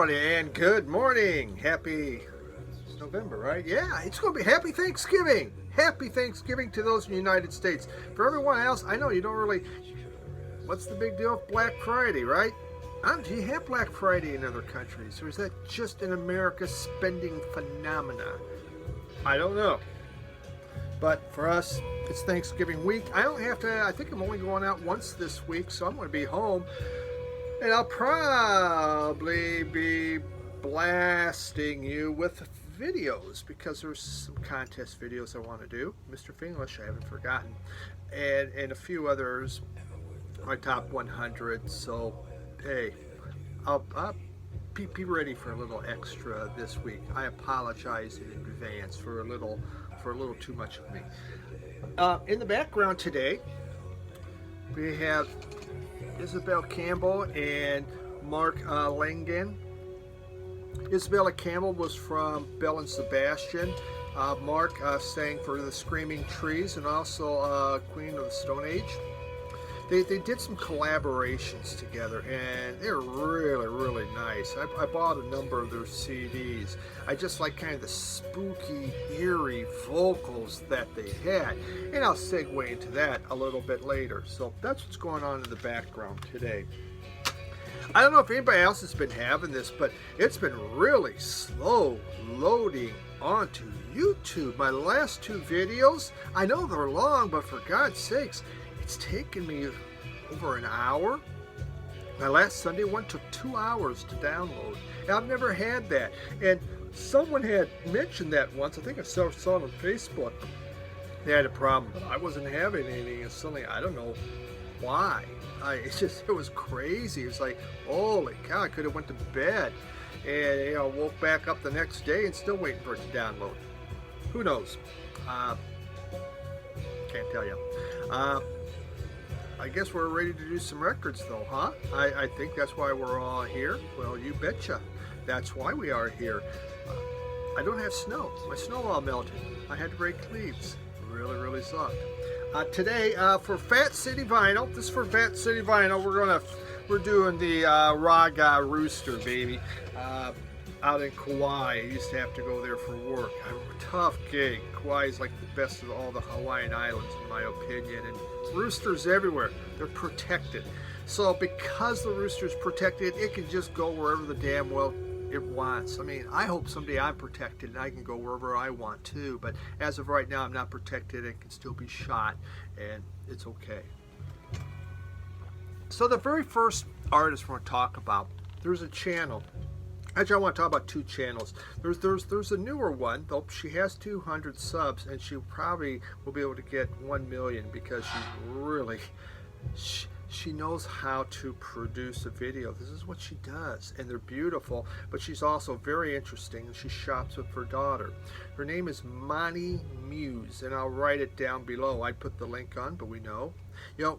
everybody, and good morning. Happy it's November, right? Yeah, it's going to be Happy Thanksgiving. Happy Thanksgiving to those in the United States. For everyone else, I know you don't really... What's the big deal with Black Friday, right? Do you have Black Friday in other countries, or is that just an America spending phenomena? I don't know. But for us, it's Thanksgiving week. I think I'm only going out once this week, so I'm going to be home. And I'll probably be blasting you with videos because there's some contest videos I want to do. Mr. Finglish, I haven't forgotten. And a few others, my top 100. So, hey, I'll be ready for a little extra this week. I apologize in advance for a little too much of me. In the background today, we have Isabel Campbell and Mark Langen. Isabella Campbell was from Belle and Sebastian. Mark sang for the Screaming Trees and also Queen of the Stone Age. They did some collaborations together, and they're really nice. I bought a number of their CDs. I just like kind of the spooky, eerie vocals that they had, and I'll segue into that a little bit later. So that's what's going on in the background today. I don't know if anybody else has been having this, but it's been really slow loading onto YouTube. My last two videos, I know they're long, but for God's sakes, it's taken me over an hour. My last Sunday one took 2 hours to download. And I've never had that. And someone had mentioned that once. I think I saw it on Facebook. They had a problem, but I wasn't having anything. And suddenly, I don't know why. It was crazy. It was like, holy cow, I could have went to bed and woke back up the next day and still waiting for it to download. Who knows? Can't tell you. I guess we're ready to do some records though, huh? I think that's why we're all here. Well, you betcha. That's why we are here. I don't have snow. My snow all melted. I had to break leaves. Really sucked. Today, for Fat City Vinyl, this is for Fat City Vinyl, we're doing the Raga Rooster, baby. Out in Kauai. I used to have to go there for work. A tough gig. Kauai is like the best of all the Hawaiian Islands, in my opinion. And roosters everywhere. They're protected. So because the rooster's protected, it can just go wherever the damn well it wants. I mean, I hope someday I'm protected and I can go wherever I want to. But as of right now, I'm not protected and can still be shot. And it's okay. So the very first artist we're going to talk about, there's a channel. Actually, I want to talk about two channels. There's a newer one, though she has 200 subs, and she probably will be able to get 1 million because she knows how to produce a video. This is what she does, and they're beautiful, but she's also very interesting, and she shops with her daughter. Her name is Monty Muse, and I'll write it down below. I put the link on, but we know.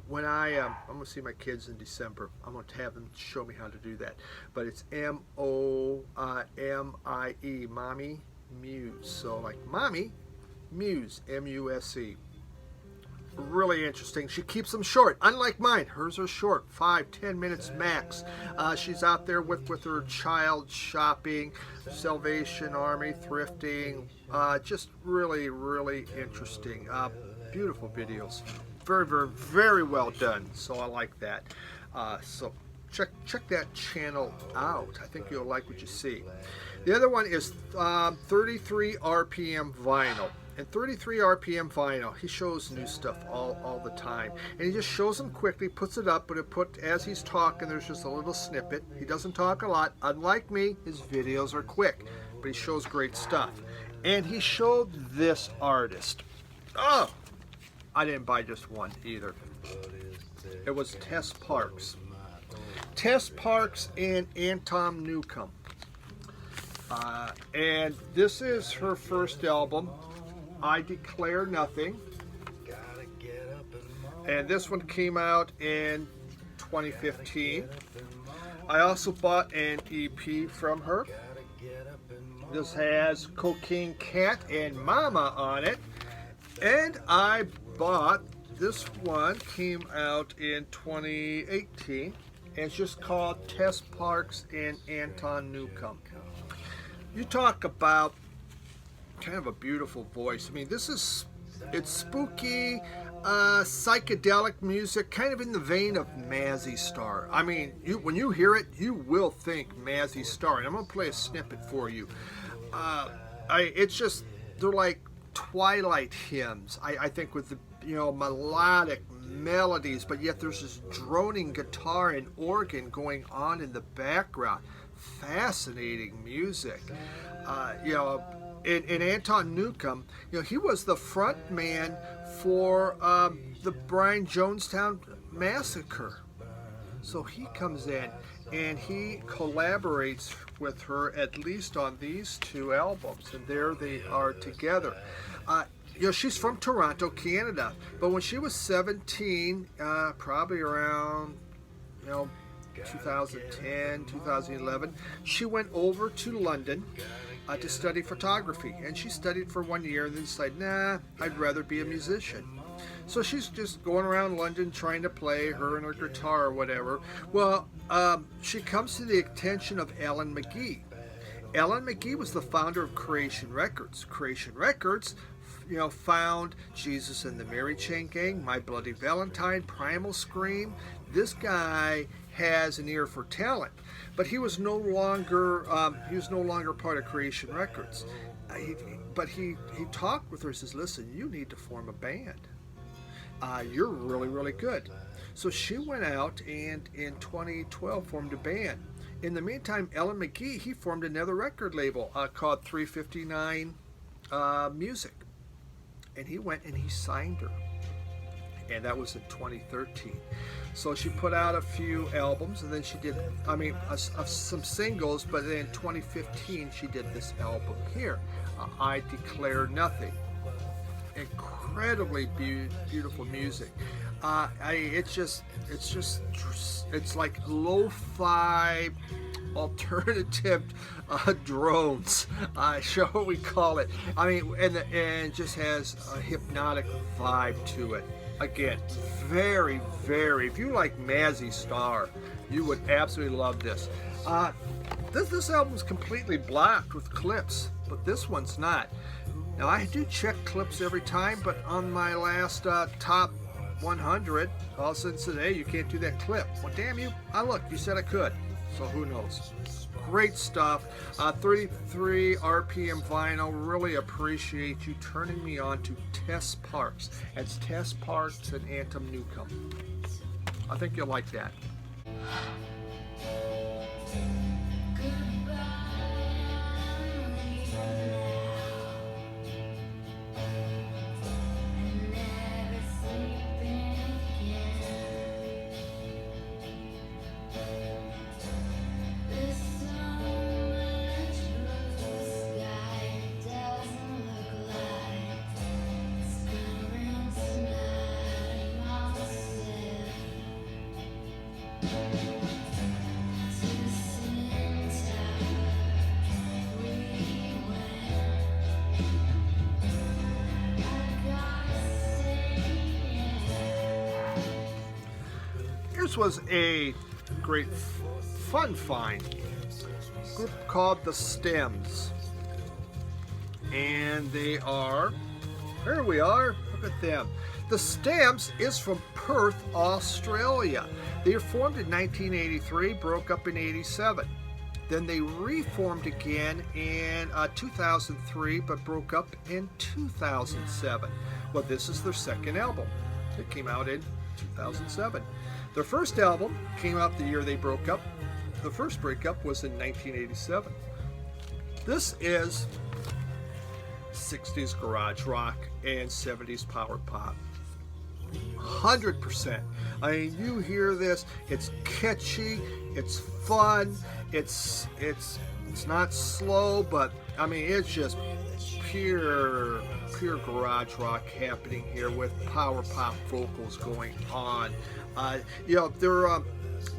When I'm going to see my kids in December, I'm going to have them show me how to do that. But it's M-O-M-I-E, Mommy Muse. So like Mommy Muse, M-U-S-E. Really interesting. She keeps them short, unlike mine. Hers are short, 5-10 minutes max. She's out there with her child shopping, Salvation Army, thrifting. Just really interesting. Beautiful videos. Very well done. So I like that. So check that channel out. I think you'll like what you see. The other one is 33 RPM Vinyl. And 33 RPM Vinyl, he shows new stuff all the time. And he just shows them quickly, puts it up, but as he's talking, there's just a little snippet. He doesn't talk a lot. Unlike me, his videos are quick, but he shows great stuff. And he showed this artist. Oh! I didn't buy just one either. It was Tess Parks. Tess Parks and Anton Newcomb. And this is her first album, I Declare Nothing. And this one came out in 2015. I also bought an EP from her. This has Cocaine Cat and Mama on it. And I bought this one, came out in 2018, It's just called Tess Parks and Anton Newcomb. You talk about kind of a beautiful voice. I mean, it's spooky, psychedelic music, kind of in the vein of Mazzy Star. I mean, when you hear it, you will think Mazzy Star. And I'm going to play a snippet for you. They're like twilight hymns, I think, with the melodic melodies, but yet there's this droning guitar and organ going on in the background. Fascinating music. In Anton Newcomb, he was the front man for the Brian Jonestown Massacre. So he comes in and he collaborates with her at least on these 2 albums, and there they are together. She's from Toronto, Canada, but when she was 17, probably around 2010, 2011, she went over to London to study photography, and she studied for 1 year and then decided, nah, I'd rather be a musician. So she's just going around London trying to play, her and her guitar or whatever. Well, she comes to the attention of Alan McGee. Alan McGee was the founder of Creation Records. Creation Records, found Jesus and the Mary Chain Gang, My Bloody Valentine, Primal Scream. This guy has an ear for talent, but he was no longer part of Creation Records. But he talked with her and says, listen, you need to form a band. You're really, really good. So she went out and in 2012 formed a band. In the meantime, Alan McGee, he formed another record label called 359 Music. And he went and he signed her. And that was in 2013. So she put out a few albums, and then she did, some singles, but then in 2015 she did this album here, I Declare Nothing. Incredibly beautiful music. It's like lo-fi alternative drones, shall we call it? And just has a hypnotic vibe to it. Again, very, very. If you like Mazzy Star, you would absolutely love this. This album's completely blocked with clips, but this one's not. Now, I do check clips every time, but on my last top 100, all of a sudden today, you can't do that clip. Well, damn you. Look, you said I could. So who knows? Great stuff. 33 RPM vinyl. Really appreciate you turning me on to Tess Parks. It's Tess Parks and Anton Newcomb. I think you'll like that. This was a great fun find. A group called The Stems. And they are, here we are, look at them. The Stems is from Perth, Australia. They were formed in 1983, broke up in 87. Then they reformed again in 2003, but broke up in 2007. Well, this is their second album. It came out in 2007. Their first album came out the year they broke up. The first breakup was in 1987. This is 60s garage rock and 70s power pop. 100%. You hear this, it's catchy, it's fun, it's not slow, but it's just pure garage rock happening here with power pop vocals going on. They're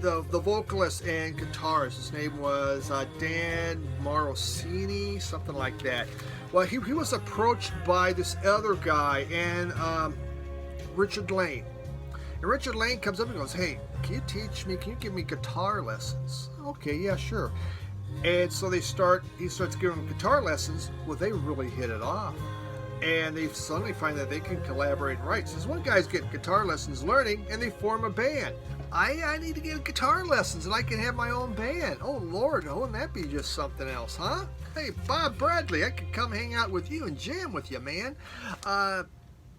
the vocalist and guitarist, his name was Dan Morosini, something like that. Well, he was approached by this other guy, and Richard Lane, And Richard Lane comes up and goes, hey, can you teach me, can you give me guitar lessons? Okay, yeah, sure. And so he starts giving them guitar lessons. Well, they really hit it off. And they suddenly find that they can collaborate and write. So this one guy's getting guitar lessons, learning, and they form a band. I need to get guitar lessons and I can have my own band. Oh, Lord, wouldn't that be just something else, huh? Hey, Bob Bradley, I could come hang out with you and jam with you, man.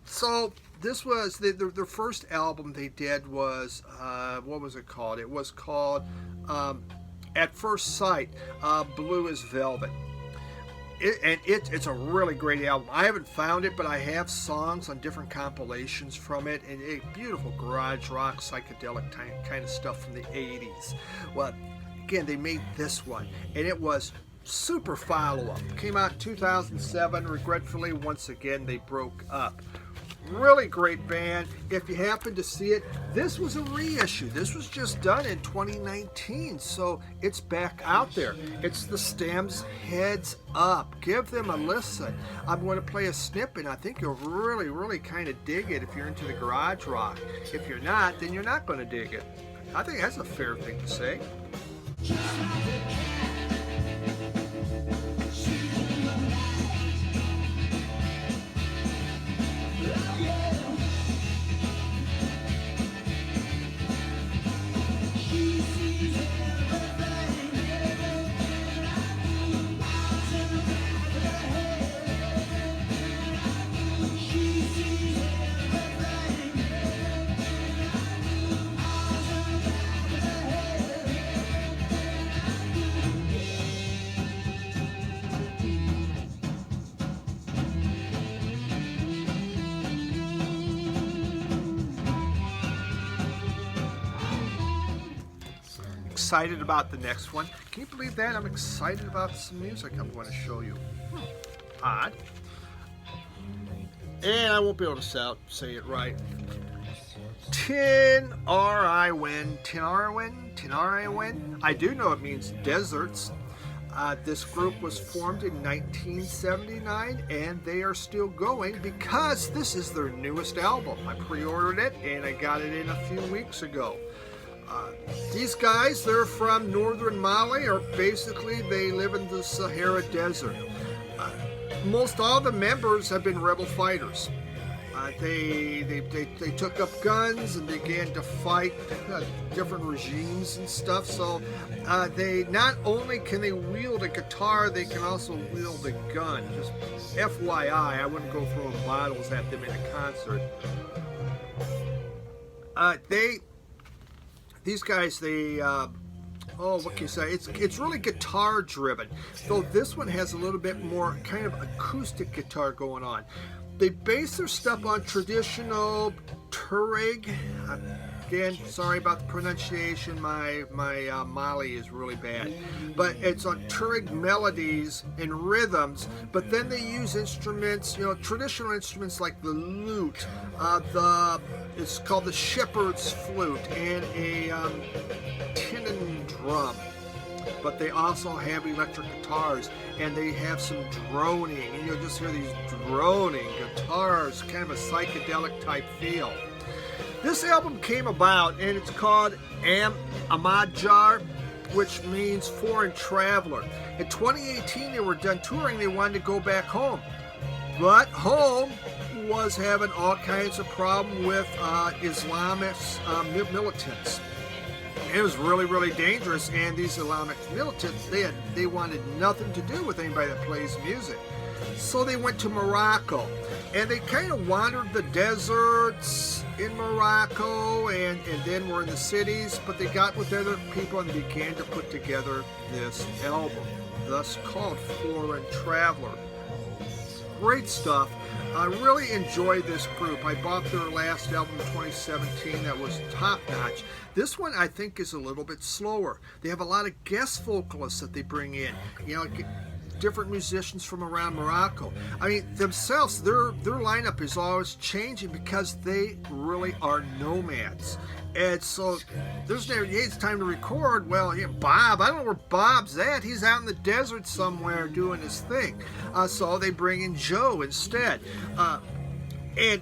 So this was their first album they did was, what was it called? It was called At First Sight, Blue as Velvet. It's a really great album. I haven't found it, but I have songs on different compilations from it, and a beautiful garage rock, psychedelic kind of stuff from the 80s. Well, again, they made this one, and it was super follow-up. Came out in 2007. Regretfully, once again, they broke up. Really great band. If you happen to see it, this was a reissue. This was just done in 2019, so it's back out there. It's the Stems Heads Up. Give them a listen. I'm going to play a snippet. I think you'll really, really kind of dig it if you're into the garage rock. If you're not, then you're not going to dig it. I think that's a fair thing to say. Excited about the next one. Can you believe that? I'm excited about some music I'm going to show you. Odd. And I won't be able to say it right. Tin-R-I-Win. Tin-R-I-Win? Tin-R-I-Win? I do know it means deserts. This group was formed in 1979, and they are still going because this is their newest album. I pre-ordered it, and I got it in a few weeks ago. These guys, they're from northern Mali, or basically they live in the Sahara Desert. Most all the members have been rebel fighters. They took up guns and began to fight different regimes and stuff. So they not only can they wield a guitar, they can also wield a gun. Just FYI, I wouldn't go throwing bottles at them in a concert. These guys, what can you say? It's really guitar driven. Though this one has a little bit more kind of acoustic guitar going on. They base their stuff on traditional Tuareg. Again, sorry about the pronunciation. My Mali is really bad. But it's on Tuareg melodies and rhythms. But then they use instruments, traditional instruments like the lute, it's called the shepherd's flute, and a tin drum. But they also have electric guitars, and they have some droning, and you'll just hear these droning guitars, kind of a psychedelic type feel. This album came about, and it's called Amadjar, which means foreign traveler. In 2018, they were done touring. They wanted to go back home, but home was having all kinds of problems with Islamist militants. It was really, really dangerous, and these Islamic militants, they wanted nothing to do with anybody that plays music. So they went to Morocco, and they kind of wandered the deserts in Morocco, and then were in the cities, but they got with other people and began to put together this album, thus called Foreign Traveler. Great stuff. I really enjoy this group. I bought their last album in 2017 that was top-notch. This one, I think, is a little bit slower. They have a lot of guest vocalists that they bring in. Different musicians from around Morocco. I mean, themselves, their lineup is always changing because they really are nomads. And so there's never, hey, it's time to record. Well, Bob, I don't know where Bob's at. He's out in the desert somewhere doing his thing. So they bring in Joe instead. And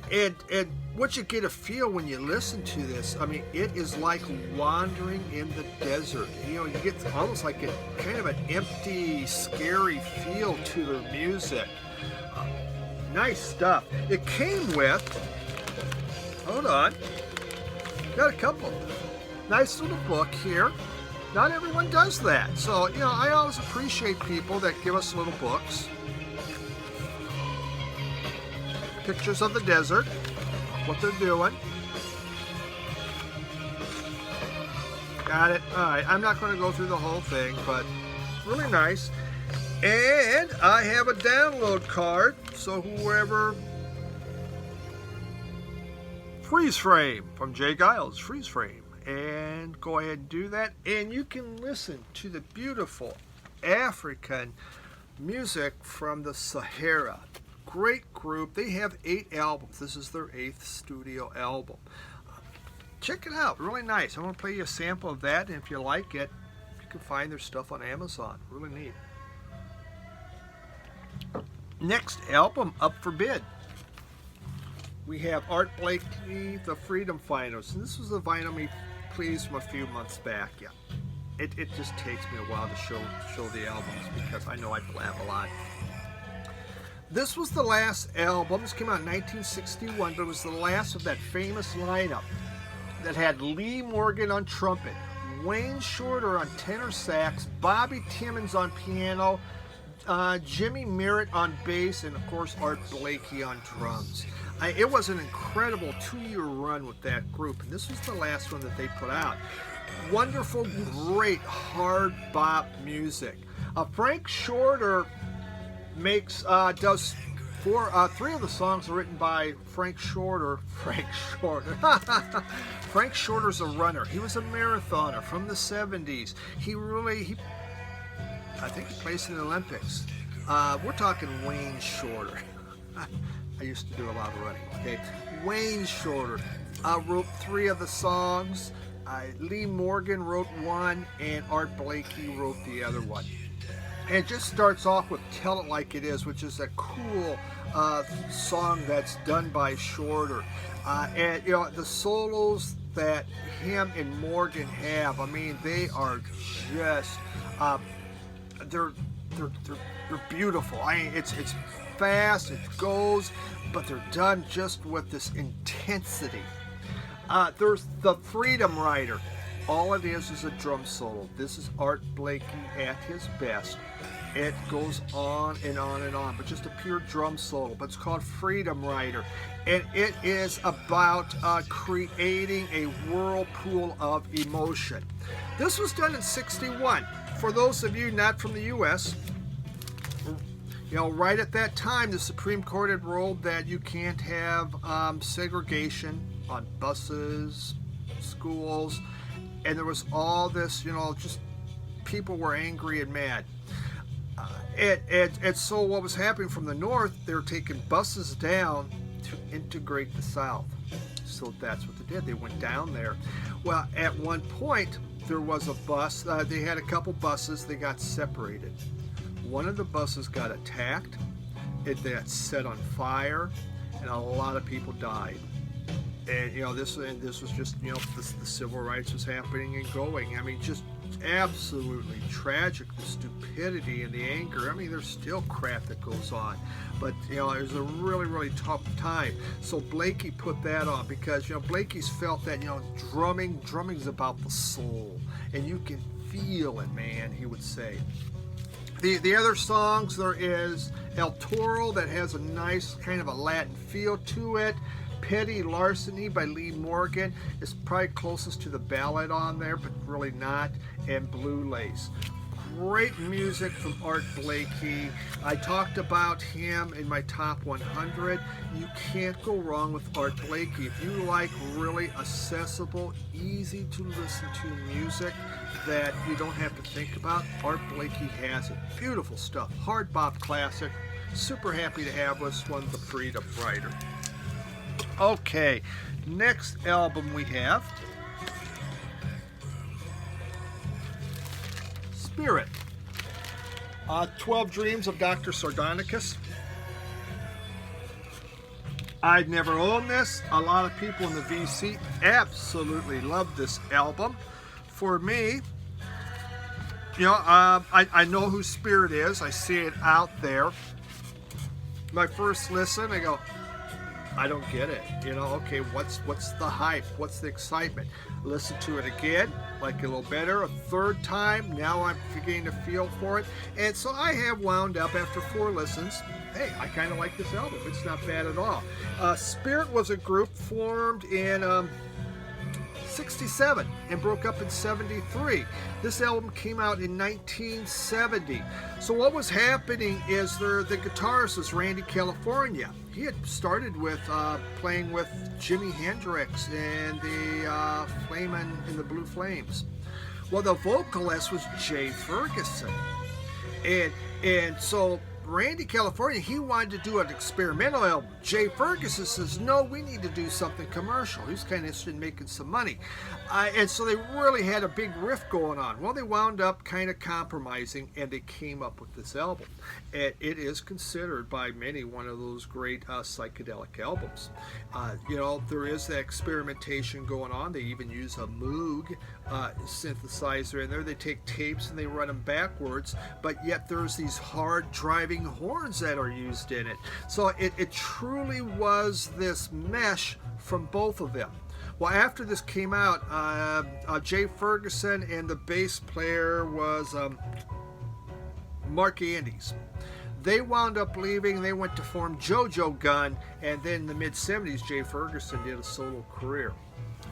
what you get a feel when you listen to this, I mean, it is like wandering in the desert. You know, you get almost like a kind of an empty, scary feel to their music. Nice stuff. It came with, hold on, got a couple. Nice little book here. Not everyone does that. So, you know, I always appreciate people that give us little books. Pictures of the desert, what they're doing. Got it. All right, I'm not going to go through the whole thing, but really nice. And I have a download card, so whoever... Freeze Frame from Jay Giles, Freeze Frame. And go ahead and do that. And you can listen to the beautiful African music from the Sahara. Great group. They have 8 albums. This is their 8th studio album. Check it out. Really nice. I'm going to play you a sample of that. And if you like it, you can find their stuff on Amazon. Really neat. Next album up for bid. We have Art Blakey, The Freedom Finals. And this was a vinyl me pleased from a few months back. Yeah, it just takes me a while to show the albums because I know I blab a lot. This was the last album. This came out in 1961, but it was the last of that famous lineup that had Lee Morgan on trumpet, Wayne Shorter on tenor sax, Bobby Timmons on piano, Jimmy Merritt on bass, and of course Art Blakey on drums. It was an incredible 2-year run with that group, and this was the last one that they put out. Wonderful, great hard bop music. Frank Shorter does 3 of the songs are written by Frank Shorter. Frank Shorter's a runner. He was a marathoner from the 70s. I think he placed in the Olympics. We're talking Wayne Shorter. I used to do a lot of running, okay? Wayne Shorter wrote 3 of the songs. Lee Morgan wrote 1, and Art Blakey wrote the other one. And it just starts off with Tell It Like It Is, which is a cool song that's done by Shorter. And, you know, the solos that him and Morgan have, I mean, they are just, they're beautiful. I mean, it's fast, it goes, but they're done just with this intensity. There's the Freedom Rider. All it is a drum solo. This is Art Blakey at his best. It goes on and on and on, but just a pure drum solo. But it's called Freedom Rider, and it is about creating a whirlpool of emotion. This was done in '61. For those of you not from the U.S., you know, right at that time, the Supreme Court had ruled that you can't have segregation on buses, schools, and there was all this, you know, just people were angry and mad. And so what was happening from the north, they were taking buses down to integrate the South. So that's what they did. They went down there. Well, at one point, there was a bus. They had a couple buses. They got separated. One of the buses got attacked, it got set on fire, and a lot of people died. And you know, this was just, you know, the civil rights was happening and going. I mean, just absolutely tragic, the stupidity and the anger. I mean, there's still crap that goes on, but you know, it was a really tough time. So Blakey put that on because, you know, Blakey's felt that, you know, drumming's about the soul, and you can feel it, man, he would say. The other songs, there is El Toro, that has a nice kind of a Latin feel to it. Petty Larceny by Lee Morgan is probably closest to the ballad on there, but really not. And Blue Lace. Great music from Art Blakey. I talked about him in my top 100. You can't go wrong with Art Blakey. If you like really accessible, easy to listen to music that you don't have to think about, Art Blakey has it. Beautiful stuff. Hard bop classic. Super happy to have this one, The Freedom Rider. Okay, next album we have Spirit. 12 Dreams of Dr. Sardonicus. I'd never owned this. A lot of people in the VC absolutely love this album. For me, you know, I know who Spirit is. I see it out there. My first listen, I go, I don't get it. You know, okay, what's the hype? What's the excitement? Listen to it again, like a little better. A third time, now I'm beginning to feel for it. And so I have wound up after 4 listens. Hey, I kind of like this album. It's not bad at all. Spirit was a group formed in 67 and broke up in 73. This album came out in 1970. So what was happening is the guitarist was Randy California. He had started with playing with Jimi Hendrix and the Flamin' in the Blue Flames. Well, the vocalist was Jay Ferguson. And so Randy California, he wanted to do an experimental album. Jay Ferguson says, no, we need to do something commercial. He was kind of interested in making some money. And so they really had a big riff going on. Well, they wound up kind of compromising, and they came up with this album. And it is considered by many one of those great psychedelic albums. You know, there is that experimentation going on. They even use a Moog synthesizer in there. They take tapes and they run them backwards, but yet there's these hard driving horns that are used in it. So it truly was this mesh from both of them. Well, after this came out, Jay Ferguson and the bass player was Mark Andes. They wound up leaving. They went to form JoJo Gunn, and then in the mid-70s, Jay Ferguson did a solo career.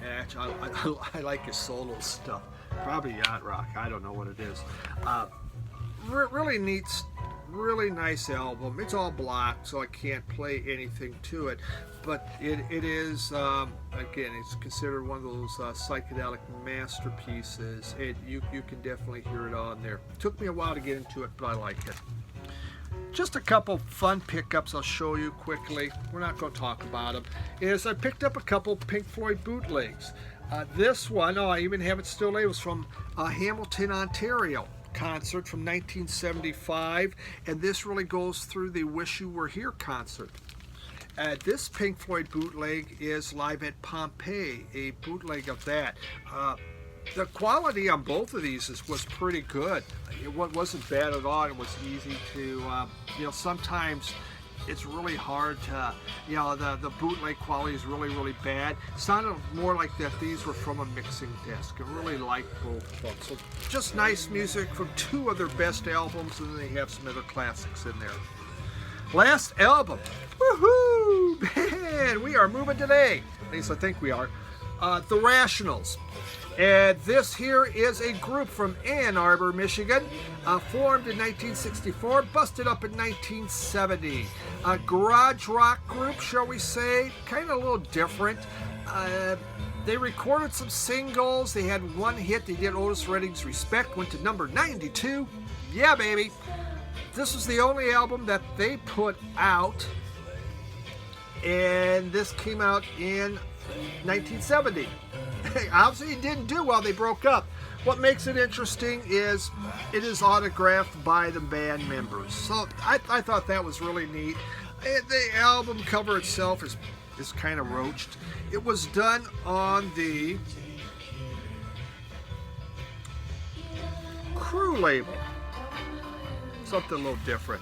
And actually, I like his solo stuff. Probably yacht rock. I don't know what it is. Really neat, really nice album. It's all black, so I can't play anything to it. But it is, again, it's considered one of those psychedelic masterpieces. You can definitely hear it on there. It took me a while to get into it, but I like it. Just a couple fun pickups I'll show you quickly. We're not going to talk about them. I picked up a couple Pink Floyd bootlegs. This one, I even have it still. It was from Hamilton, Ontario concert from 1975, and this really goes through the Wish You Were Here concert. This Pink Floyd bootleg is live at Pompeii, a bootleg of that. The quality on both of these was pretty good. It wasn't bad at all. It was easy to, sometimes it's really hard to, the bootleg quality is really, really bad. It sounded more like that these were from a mixing desk. I really liked both of them. So just nice music from 2 of their best albums, and then they have some other classics in there. Last album. Woohoo! Man, we are moving today. At least I think we are. The Rationals. And this here is a group from Ann Arbor, Michigan, formed in 1964, busted up in 1970. A garage rock group, shall we say, kind of a little different. They recorded some singles. They had one hit. They did Otis Redding's Respect, went to number 92. Yeah, baby. This was the only album that they put out, and this came out in 1970. Obviously, it didn't do well. They broke up. What makes it interesting is it is autographed by the band members. So I thought that was really neat. The album cover itself is kind of roached. It was done on the Crew label. Something a little different.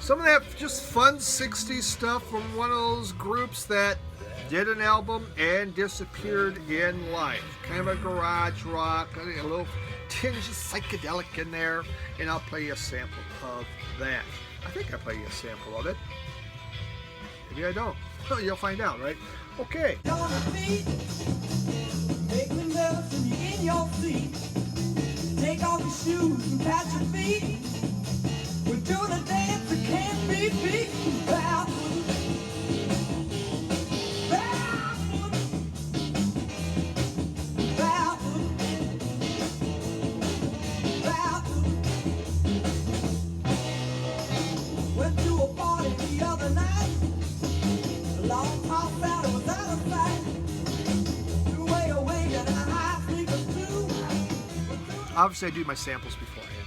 Some of that just fun 60s stuff from one of those groups that did an album and disappeared in life. Kind of a garage rock, a little tinge of psychedelic in there, and I'll play you a sample of that. I think I play you a sample of it. Maybe I don't. You'll find out, right? Okay. Take off your shoes and pat your feet. We're doing a dance that can't be beat. Went to a party the other night. A long top battle was out of sight. Two-way away and a high sneakers too. Obviously, I do my samples beforehand.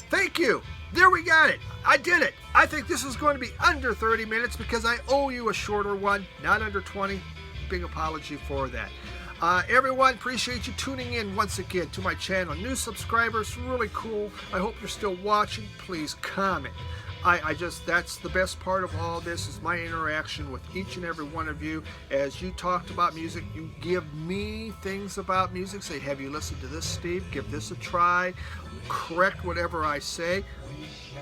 Thank you. There we got it. I did it. I think this is going to be under 30 minutes because I owe you a shorter one, not under 20. Big apology for that. Everyone, appreciate you tuning in once again to my channel. New subscribers, really cool. I hope you're still watching. Please comment. That's the best part of all this is my interaction with each and every one of you. As you talked about music, you give me things about music. Say, have you listened to this, Steve? Give this a try. Correct whatever I say.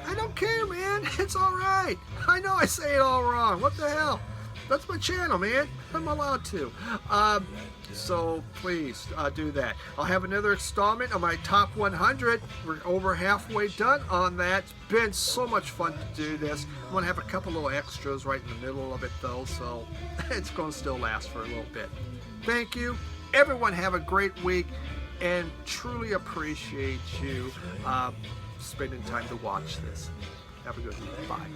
I don't care, man. It's all right. I know I say it all wrong. What the hell? That's my channel, man. I'm allowed to. So please do that. I'll have another installment of my top 100. We're over halfway done on that. It's been so much fun to do this. I'm going to have a couple little extras right in the middle of it, though, so it's going to still last for a little bit. Thank you. Everyone have a great week, and truly appreciate you spending time to watch this. Have a good week. Bye.